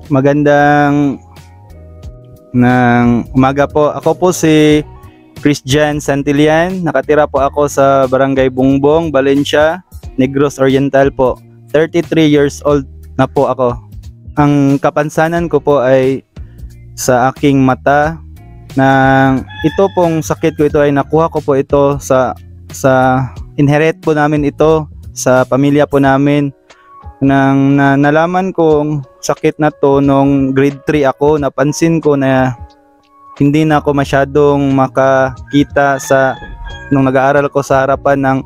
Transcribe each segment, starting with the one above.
Magandang umaga po. Ako po si Christian Santillan. Nakatira po ako sa Barangay Bungbong, Valencia, Negros Oriental po. 33 years old na po ako. Ang kapansanan ko po ay sa aking mata. Ito pong sakit ko ito ay nakuha ko po ito sa inherit po namin ito sa pamilya po namin. Nalaman kong sakit na to nung grade 3 ako, napansin ko na hindi na ako masyadong makakita nung nag-aaral ko sa harapan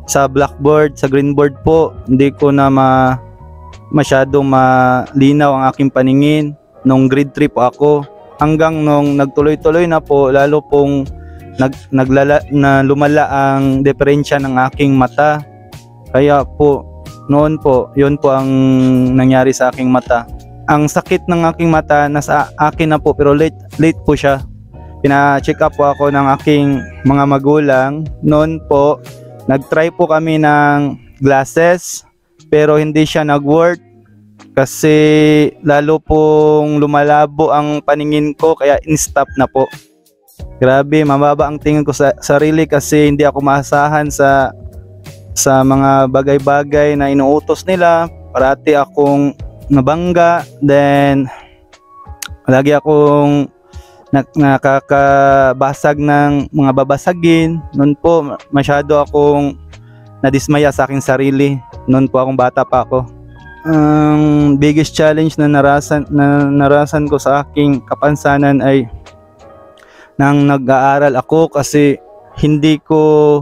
sa blackboard, sa green board po. Hindi ko na masyadong malinaw ang aking paningin nung grade 3 po ako, hanggang nung nagtuloy-tuloy na po, lalo pong lumala ang diferensya ng aking mata. Kaya po noon po, yun po ang nangyari sa aking mata. Ang sakit ng aking mata nasa akin na po, pero late po siya. Pina-check up po ako ng aking mga magulang. Noon po, nag-try po kami ng glasses, pero hindi siya nag-work kasi lalo pong lumalabo ang paningin ko, kaya in-stop na po. Grabe, mababa ang tingin ko sa sarili kasi hindi ako maasahan sa mga bagay-bagay na inuutos nila. Parati akong nabangga, then lagi akong nakakabasag ng mga babasagin. Noon po masyado akong nadismaya sa aking sarili. Noon po akong bata pa ako. Ang biggest challenge na narasan ko sa aking kapansanan ay nang nag-aaral ako, kasi hindi ko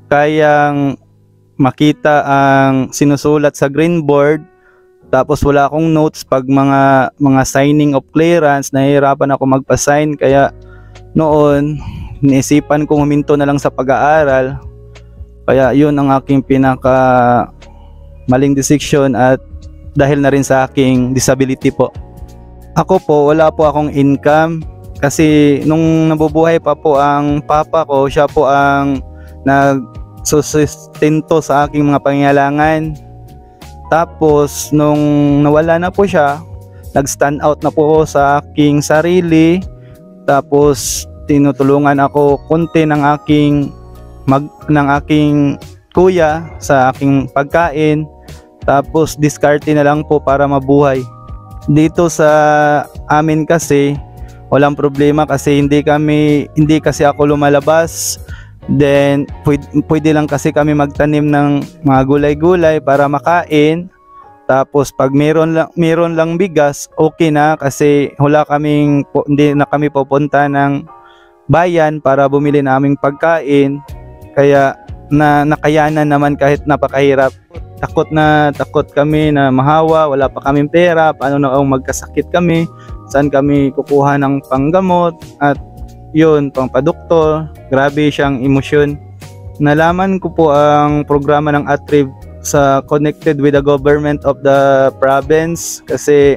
kayang makita ang sinusulat sa green board, tapos wala akong notes pag mga signing of clearance. Nahihirapan ako magpa-sign, kaya noon niisipan kong huminto na lang sa pag-aaral. Kaya yun ang aking pinaka maling decision, at dahil na rin sa aking disability po. Ako po, wala po akong income kasi nung nabubuhay pa po ang papa ko, siya po ang susustento sa aking mga pangangailangan. Tapos nung nawala na po siya, nag-stand out na po ako sa aking sarili. Tapos tinutulungan ako konti ng aking kuya sa aking pagkain. Tapos diskarte na lang po para mabuhay. Dito sa amin kasi walang problema kasi hindi kasi ako lumalabas. Then pwede lang kasi kami magtanim ng mga gulay-gulay para makain. Tapos pag meron lang bigas, okay na, kasi hindi na kami pupunta ng bayan para bumili ng aming pagkain. Kaya nakayanan naman kahit napakahirap. Takot kami na mahawa, wala pa kaming pera, paano na kung magkasakit kami, saan kami kukuha ng panggamot at yun, pangpadoktor. Grabe siyang emosyon. Nalaman ko po ang programa ng ATRIB sa connected with the government of the province, kasi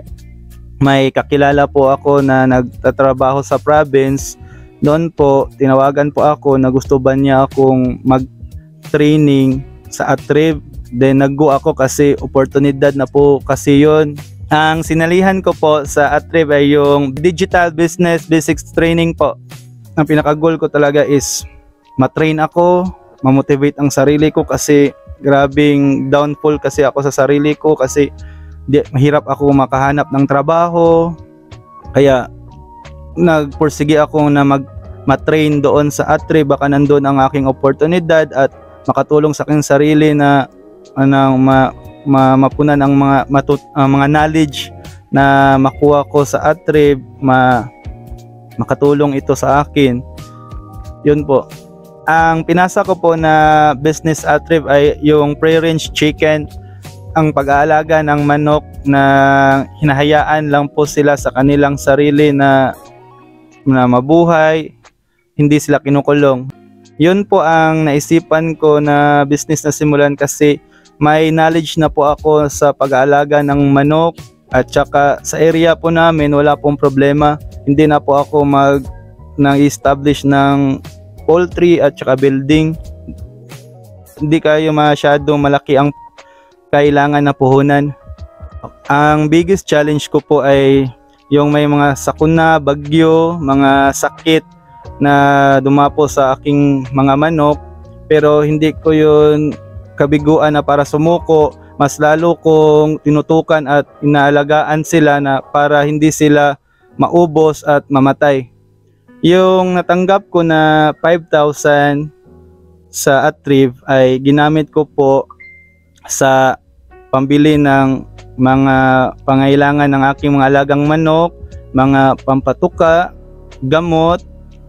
may kakilala po ako na nagtatrabaho sa province. Doon po, tinawagan po ako na gusto ba niya akong mag-training sa ATRIB. Then nag-go ako kasi oportunidad na po kasi yun. Ang sinalihan ko po sa ATRIB ay yung Digital Business Basics Training po. Ang pinaka-goal ko talaga is matrain ako, mamotivate ang sarili ko, kasi grabing downfall kasi ako sa sarili ko, kasi mahirap ako makahanap ng trabaho. Kaya nagpursige ako na matrain doon sa ATRIB, baka nandun ang aking oportunidad at makatulong sa aking sarili na mapunan ang mga knowledge na makuha ko sa ATRIB, makatulong ito sa akin. Yun po. Ang pinasa ko po na business ATRIB ay yung free-range chicken. Ang pag-aalaga ng manok na hinahayaan lang po sila sa kanilang sarili na mabuhay, hindi sila kinukulong. Yun po ang naisipan ko na business na simulan, kasi may knowledge na po ako sa pag-aalaga ng manok, at saka sa area po namin wala pong problema. Hindi na po ako nang-establish ng poultry at saka building. Hindi kayo masyadong malaki ang kailangan na puhunan. Ang biggest challenge ko po ay yung may mga sakuna, bagyo, mga sakit na dumapo sa aking mga manok, pero hindi ko yun kabiguan na para sumuko. Mas lalo kong tinutukan at inaalagaan sila na para hindi sila maubos at mamatay. Yung natanggap ko na 5,000 sa Atrieve ay ginamit ko po sa pambili ng mga pangailangan ng aking mga alagang manok, mga pampatuka, gamot,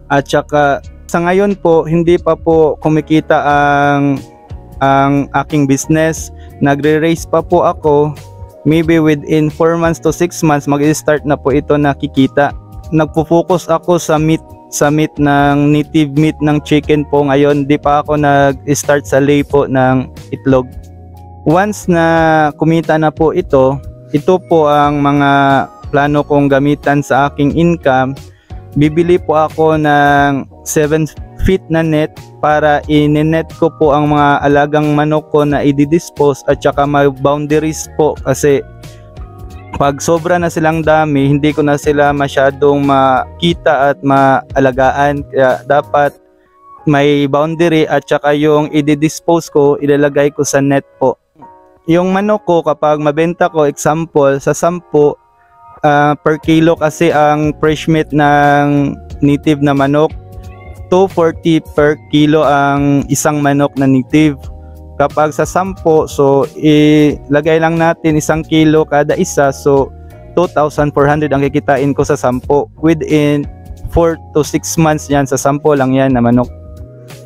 at saka sa ngayon po hindi pa po kumikita ang aking business. Nagre-raise pa po ako. Maybe within 4 months to 6 months mag-start na po ito nakikita. Nagpo-focus ako sa meat ng native meat ng chicken po ngayon. Di pa ako nag-start sa lay po ng itlog. Once na kumita na po ito po ang mga plano kong gamitan sa aking income. Bibili po ako ng 7 feet na net para i-net ko po ang mga alagang manok ko na i-dispose at saka may boundaries po kasi pag sobra na silang dami hindi ko na sila masyadong makita at maalagaan, kaya dapat may boundary at saka yung i-dispose ko ilalagay ko sa net po. Yung manok ko kapag mabenta ko, example sa 10 per kilo kasi ang fresh meat ng native na manok, 240 per kilo ang isang manok na native. Kapag sa 10, so ilagay lang natin 1 kilo kada isa, so 2,400 ang kikitain ko sa 10 within 4 to 6 months yan. Sa 10 lang yan na manok.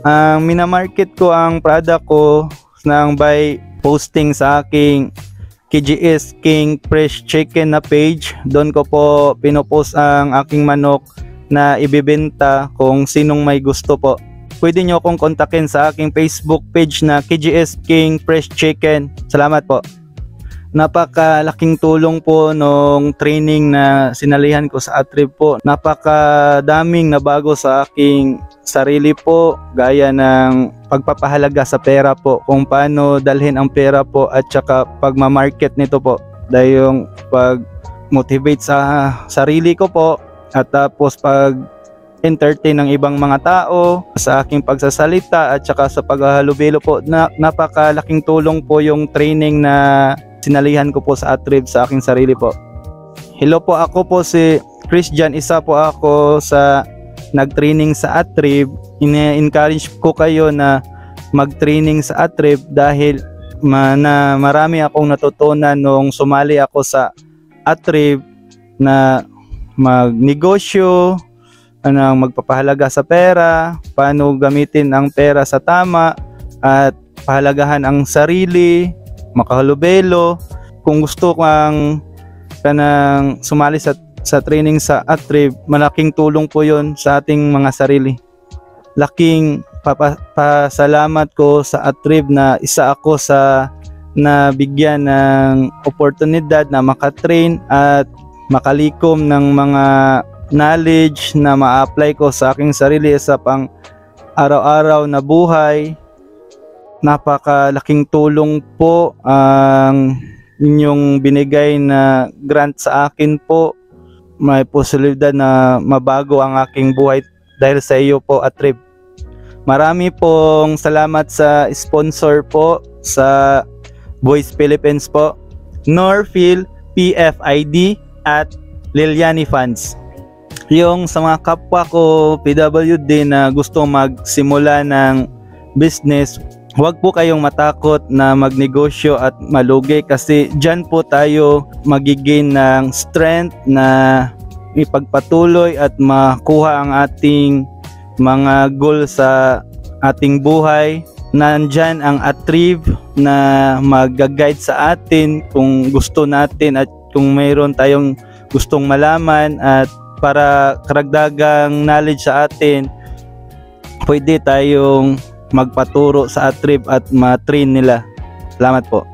Ang minamarket ko ang product ko nang by posting sa aking KGS King Fresh Chicken na page. Doon ko po pinopost ang aking manok na ibibenta kung sinong may gusto po. Pwede nyo akong kontakin sa aking Facebook page na KGS King Fresh Chicken. Salamat po. Napakalaking tulong po nung training na sinalihan ko sa Atrieve po. Napakadaming nabago sa aking sarili po, gaya ng pagpapahalaga sa pera po, kung paano dalhin ang pera po at saka pagmamarket nito po. Dahil yung pag-motivate sa sarili ko po at tapos pag-entertain ng ibang mga tao sa aking pagsasalita at saka sa paghahalubilo po, napakalaking tulong po yung training na sinalihan ko po sa Atrieve sa aking sarili po. Hello po, ako po si Christian. Isa po ako sa nag-training sa Atrieve. Ine-encourage ko kayo na mag-training sa Atrieve dahil marami akong natutunan nung sumali ako sa Atrieve na magnegosyo, magpapahalaga sa pera, paano gamitin ang pera sa tama at pahalagahan ang sarili, makahalubelo. Kung gusto kang sumali sa training sa Atrieve, malaking tulong po yon sa ating mga sarili. Laking pasalamat ko sa Atrieve na isa ako sa nabigyan ng oportunidad na makatrain at makalikom ng mga knowledge na ma-apply ko sa aking sarili sa pang araw-araw na buhay. Napakalaking tulong po ang inyong binigay na grant sa akin po. May posibilidad na mabago ang aking buhay dahil sa iyo po, Atrieve. Marami pong salamat sa sponsor po sa Voice Philippines po, Norphil, PFID at Liliani Funds. Yung sa mga kapwa ko PWD na gusto magsimula ng business, huwag po kayong matakot na magnegosyo at malugi kasi dyan po tayo magiging ng strength na ipagpatuloy at makuha ang ating mga goal sa ating buhay. Nandyan ang Atrieve na mag-guide sa atin kung gusto natin at kung mayroon tayong gustong malaman at para karagdagang knowledge sa atin, pwede tayong magpaturo sa Atrieve at ma-train nila. Salamat po.